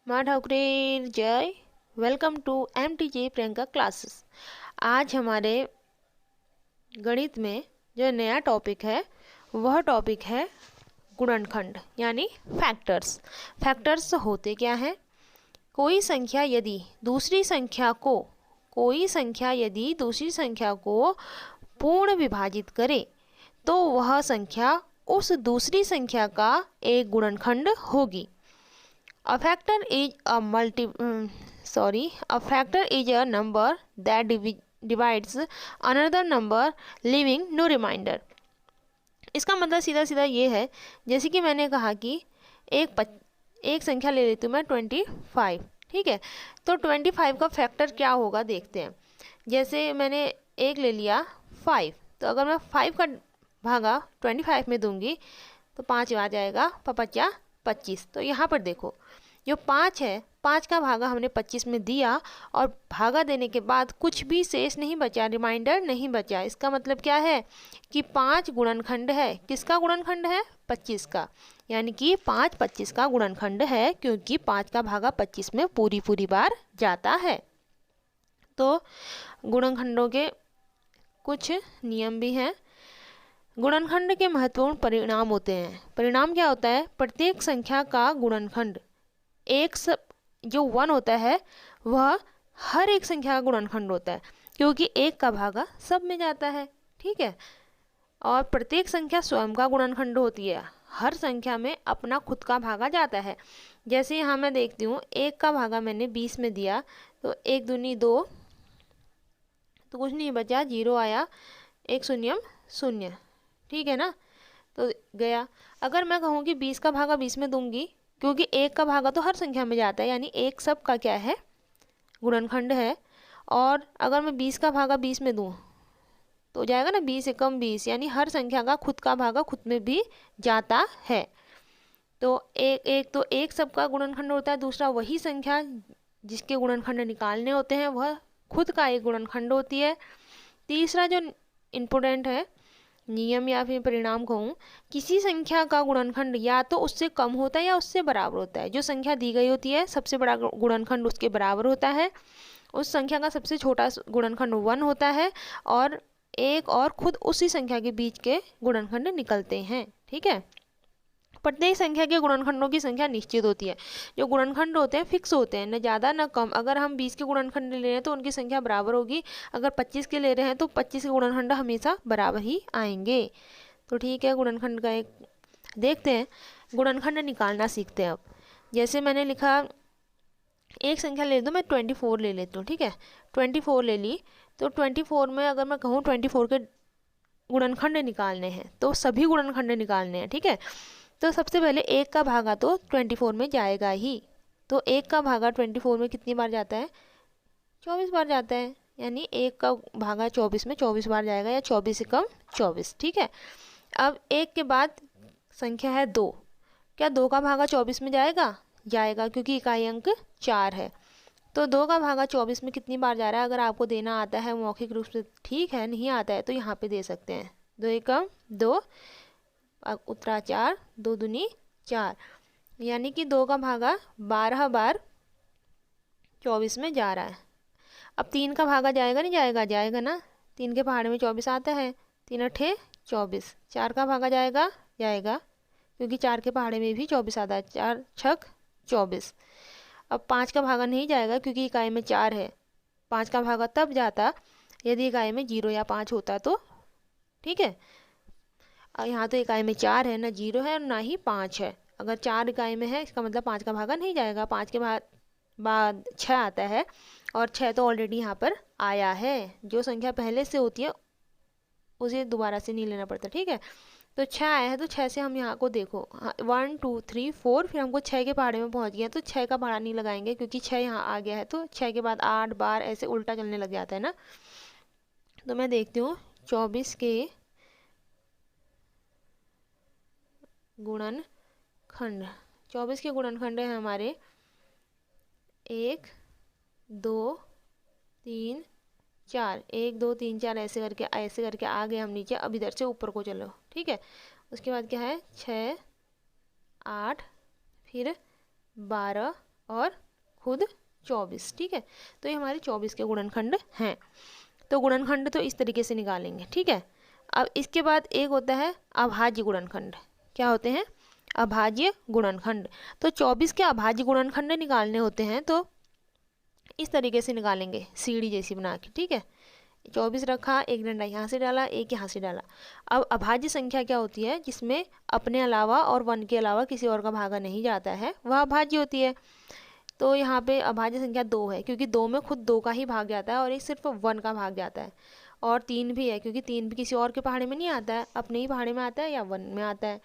माँ ठाकुरेर जय। Welcome to MTJ Priyanka classes. आज हमारे गणित में जो नया टॉपिक है वह टॉपिक है गुणनखंड यानी फैक्टर्स। फैक्टर्स होते क्या हैं? कोई संख्या यदि दूसरी संख्या को पूर्ण विभाजित करे तो वह संख्या उस दूसरी संख्या का एक गुणनखंड होगी। A factor is a number that divides another number leaving no remainder। इसका मतलब सीधा सीधा ये है, जैसे कि मैंने कहा कि एक संख्या ले लेती हूँ मैं 25, ठीक है। तो 25 का फैक्टर क्या होगा देखते हैं। जैसे मैंने एक ले लिया 5, तो अगर मैं 5 का भागा 25 में दूंगी तो 5 आ जाएगा, 5 25। तो यहाँ पर देखो जो 5 है, 5 का भागा हमने 25 में दिया और भागा देने के बाद कुछ भी शेष नहीं बचा, रिमाइंडर नहीं बचा। इसका मतलब क्या है कि 5 गुणनखंड है। किसका गुणनखंड है? 25 का। यानी कि 5 25 का गुणनखंड है, क्योंकि 5 का भागा 25 में पूरी बार जाता है। तो गुणनखंडों के कुछ नियम भी हैं। गुणनखंड के महत्वपूर्ण परिणाम होते हैं। परिणाम क्या होता है? प्रत्येक संख्या का गुणनखंड जो 1 होता है वह हर एक संख्या का गुणनखंड होता है, क्योंकि एक का भागा सब में जाता है, ठीक है। और प्रत्येक संख्या स्वयं का गुणनखंड होती है। हर संख्या में अपना खुद का भागा जाता है। जैसे यहाँ मैं देखती हूँ, एक का भागा मैंने 20 में दिया तो 1 दूनी 2, तो कुछ नहीं बचा, 0 आया, 1 शून्यम 0, ठीक है ना। तो गया। अगर मैं कहूँ कि 20 का भागा 20 में दूंगी, क्योंकि एक का भागा तो हर संख्या में जाता है, यानी एक सब का क्या है? गुणनखंड है। और अगर मैं 20 का भागा 20 में दूँ तो हो जाएगा ना 20 एकम 20, यानी हर संख्या का खुद का भागा खुद में भी जाता है। तो एक सब का गुणनखंड होता है। दूसरा, वही संख्या जिसके गुणनखंड निकालने होते हैं वह खुद का एक गुणनखंड होती है। तीसरा जो इम्पोर्टेंट है नियम या फिर परिणाम कहूँ, किसी संख्या का गुणनखंड या तो उससे कम होता है या उससे बराबर होता है। जो संख्या दी गई होती है सबसे बड़ा गुणनखंड उसके बराबर होता है। उस संख्या का सबसे छोटा गुणनखंड 1 होता है, और एक और खुद उसी संख्या के बीच के गुणनखंड निकलते हैं, ठीक है। प्रत्येक संख्या के गुणनखंडों की संख्या निश्चित होती है। जो गुणनखंड होते हैं फिक्स होते हैं, न ज़्यादा न कम। अगर हम 20 के गुणनखंड ले रहे हैं तो उनकी संख्या बराबर होगी। अगर 25 के ले रहे हैं तो 25 के गुणनखंड हमेशा बराबर ही आएंगे। तो ठीक है, गुणनखंड का एक देखते हैं। गुणनखंड निकालना सीखते हैं अब। जैसे मैंने लिखा, एक संख्या ले दो, मैं 24 ले लेती हूँ, ठीक है। 24 ले ली, तो 24 में अगर मैं कहूँ 24 के गुणनखंड निकालने हैं तो सभी गुणनखंड निकालने हैं, ठीक है। तो सबसे पहले एक का भागा तो 24 में जाएगा ही। तो एक का भागा 24 में कितनी बार जाता है? 24 बार जाता है। यानी एक का भागा 24 में 24 बार जाएगा, या 24 से कम 24, ठीक है। अब एक के बाद संख्या है 2। क्या 2 का भागा 24 में जाएगा? जाएगा, क्योंकि इकाई अंक 4 है। तो 2 का भागा 24 में कितनी बार जा रहा है? अगर आपको देना आता है मौखिक रूप से ठीक है, नहीं आता है तो यहाँ पे दे सकते हैं। 2 एकम 2, उत्तरा 4, 2 दूनी 4, यानी कि 2 का भागा 12 बार 24 में जा रहा है। अब 3 का भागा जाएगा नहीं जाएगा? जाएगा ना, 3 के पहाड़े में 24 आता है, 3 अठे 24। 4 का भागा जाएगा? जाएगा, क्योंकि 4 के पहाड़े में भी 24 आता है, 4 छक 24। अब 5 का भागा नहीं जाएगा, क्योंकि इकाई में 4 है। 5 का भागा तब जाता यदि इकाई में 0 या 5 होता तो, ठीक है। यहाँ तो इकाई में 4 है, ना 0 है और ना ही 5 है। अगर 4 इकाई में है, इसका मतलब 5 का भागा नहीं जाएगा। 5 के बाद 6 आता है, और 6 तो ऑलरेडी यहाँ पर आया है। जो संख्या पहले से होती है उसे दोबारा से नहीं लेना पड़ता, ठीक है। तो 6 आया है, तो 6 से हम यहाँ को देखो, 1 2 3 4, फिर हमको 6 के पहाड़े में पहुँच गया, तो 6 का पहाड़ा नहीं लगाएंगे, क्योंकि 6 यहाँ आ गया है। तो 6 के बाद 8 बार ऐसे उल्टा चलने लग जाता है ना। तो मैं देखती हूँ 24 के गुणनखंड। 24 के गुणनखंड है हमारे 1 2 3 4, 1 2 3 4, ऐसे करके आ गए हम नीचे। अब इधर से ऊपर को चलो, ठीक है। उसके बाद क्या है? 6 8, फिर 12 और खुद 24। ठीक है, तो ये हमारे 24 के गुणनखंड हैं। तो गुणनखंड तो इस तरीके से निकालेंगे। ठीक है, अब इसके बाद एक होता है अभाज्य गुणनखंड। क्या होते हैं? अभाज्य गुणनखंड। तो 24 के अभाज्य गुणनखंड निकालने होते हैं तो इस तरीके से निकालेंगे, सीढ़ी जैसी बना के। ठीक है, 24 रखा, एक डंडा यहाँ से डाला, एक यहाँ से डाला। अब अभाज्य संख्या क्या होती है? जिसमें अपने अलावा और 1 के अलावा किसी और का भागा नहीं जाता है, वह अभाज्य होती है। तो यहाँ पे अभाज्य संख्या 2 है, क्योंकि 2 में खुद 2 का ही भाग जाता है और एक सिर्फ 1 का भाग जाता है। और 3 भी है, क्योंकि 3 भी किसी और के पहाड़े में नहीं आता है, अपने ही पहाड़े में आता है या 1 में आता है।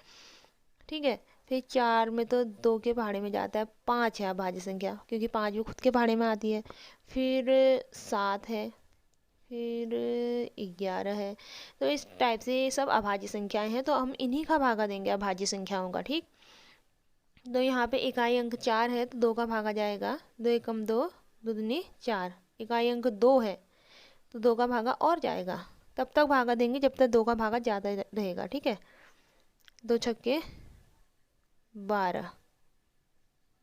ठीक है, फिर 4 में तो 2 के पहाड़े में जाता है। 5 है अभाज्य संख्या, क्योंकि 5 भी खुद के पहाड़े में आती है। फिर 7 है, फिर 11 है। तो इस टाइप से ये सब अभाज्य संख्याएं हैं, तो हम इन्हीं का भागा देंगे अभाज्य संख्याओं का। ठीक, तो यहाँ पे इकाई अंक 4 है तो 2 का भागा जाएगा, 2 एकम 2, 2 दूनी 4। इकाई अंक 2 है तो 2 का भागा और जाएगा, तब तक भागा देंगे जब तक 2 का भागा ज़्यादा रहेगा। ठीक है, 2 छक्के 12,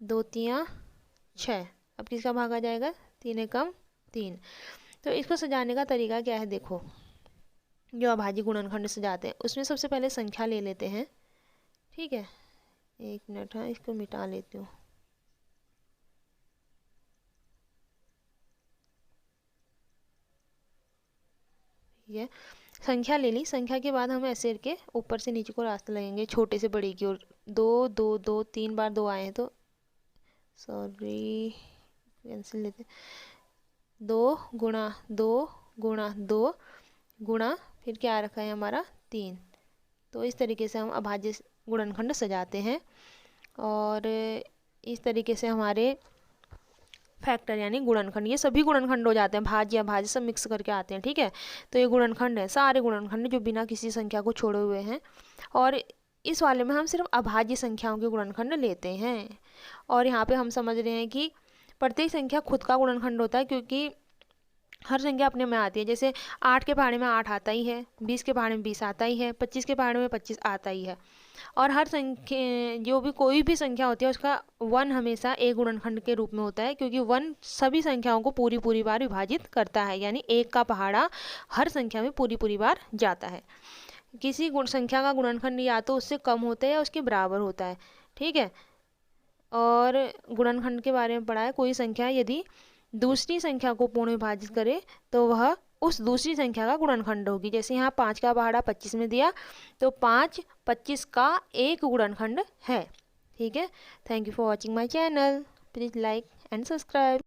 2 तियाँ 6। अब किसका भागा जाएगा? 3 एकम 3। तो इसको सजाने का तरीका क्या है? देखो, जो अभाज्य गुणनखंड सजाते हैं उसमें सबसे पहले संख्या ले लेते हैं। ठीक है, एक मिनट, हाँ इसको मिटा लेती हूँ। ये संख्या ले ली, संख्या के बाद हम ऐसे के ऊपर से नीचे को रास्ता लगेंगे, छोटे से बड़े की ओर। 2 2 2 3 बार 2 आए हैं तो सॉरी कैंसिल लेते। 2 गुणा 2 गुणा 2 गुणा फिर क्या रखा है हमारा 3। तो इस तरीके से हम अभाज्य गुणनखंड सजाते हैं और इस तरीके से हमारे फैक्टर यानी गुणनखंड, ये सभी गुणनखंड हो जाते हैं, भाज्य अभाज्य सब मिक्स करके आते हैं। ठीक है, तो ये गुणनखंड है, सारे गुणनखंड जो बिना किसी संख्या को छोड़े हुए हैं। और इस वाले में हम सिर्फ अभाज्य संख्याओं के गुणनखंड लेते हैं। और यहाँ पे हम समझ रहे हैं कि प्रत्येक संख्या खुद का गुणनखंड होता है, क्योंकि हर संख्या अपने में आती है। जैसे 8 के पहाड़े में 8 आता ही है, 20 के पहाड़े में 20 आता ही है, 25 के पहाड़े में 25 आता ही है। और हर संख्या जो भी कोई भी संख्या होती है उसका 1 हमेशा एक गुणनखंड के रूप में होता है, क्योंकि 1 सभी संख्याओं को पूरी बार विभाजित करता है, यानी 1 का पहाड़ा हर संख्या में पूरी बार जाता है। किसी संख्या का गुणनखंड या तो उससे कम होता है या उसके बराबर होता है। ठीक है, और गुणनखंड के बारे में पढ़ा है, कोई संख्या यदि दूसरी संख्या को पूर्ण विभाजित करे तो वह उस दूसरी संख्या का गुणनखंड होगी। जैसे यहाँ 5 का पहाड़ा 25 में दिया तो 5 25 का एक गुणनखंड है। ठीक है, thank you for watching my channel, please like and subscribe.